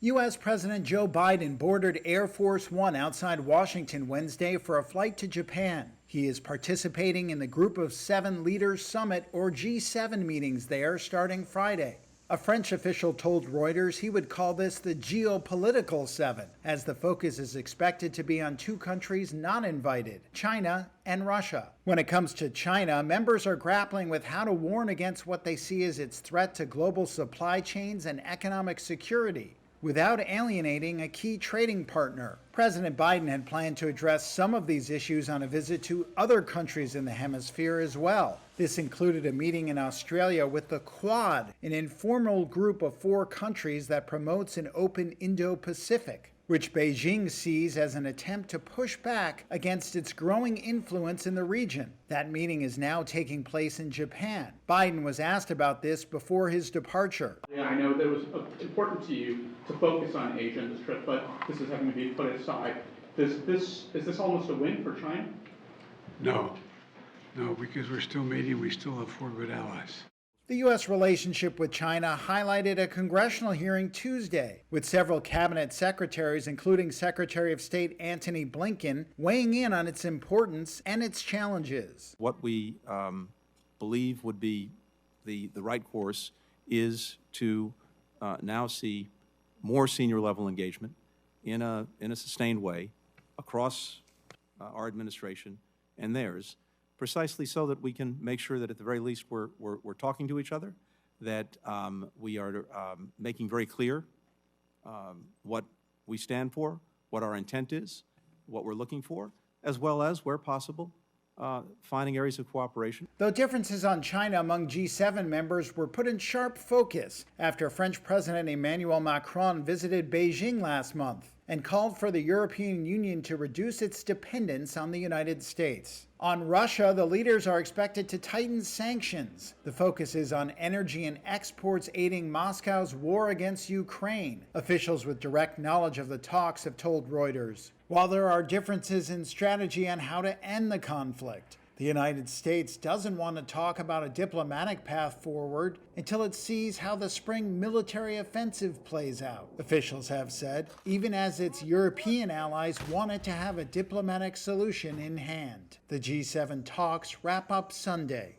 U.S. President Joe Biden boarded Air Force One outside Washington Wednesday for a flight to Japan. He is participating in the Group of Seven Leaders Summit, or G7 meetings there starting Friday. A French official told Reuters he would call this the Geopolitical 7, as the focus is expected to be on two countries not invited, China and Russia. When it comes to China, members are grappling with how to warn against what they see as its threat to global supply chains and economic security, without alienating a key trading partner. President Biden had planned to address some of these issues on a visit to other countries in the hemisphere as well. This included a meeting in Australia with the Quad, an informal group of 4 countries that promotes an open Indo-Pacific, which Beijing sees as an attempt to push back against its growing influence in the region. That meeting is now taking place in Japan. Biden was asked about this before his departure. Yeah, I know that it was important to you to focus on Asia in this trip, but this is having to be put aside. Is this almost a win for China? No, because we're still meeting, we still have 4 good allies. The U.S. relationship with China highlighted a congressional hearing Tuesday, with several cabinet secretaries, including Secretary of State Antony Blinken, weighing in on its importance and its challenges. What we believe would be the right course is to now see more senior level engagement in a sustained way across our administration and theirs, precisely so that we can make sure that at the very least we're talking to each other, that we are making very clear what we stand for, what our intent is, what we're looking for, as well as, where possible, finding areas of cooperation. Though differences on China among G7 members were put in sharp focus after French President Emmanuel Macron visited Beijing last month and called for the European Union to reduce its dependence on the United States. On Russia, the leaders are expected to tighten sanctions. The focus is on energy and exports aiding Moscow's war against Ukraine. Officials with direct knowledge of the talks have told Reuters. While there are differences in strategy on how to end the conflict, the United States doesn't want to talk about a diplomatic path forward until it sees how the spring military offensive plays out, officials have said, even as its European allies want it to have a diplomatic solution in hand. The G7 talks wrap up Sunday.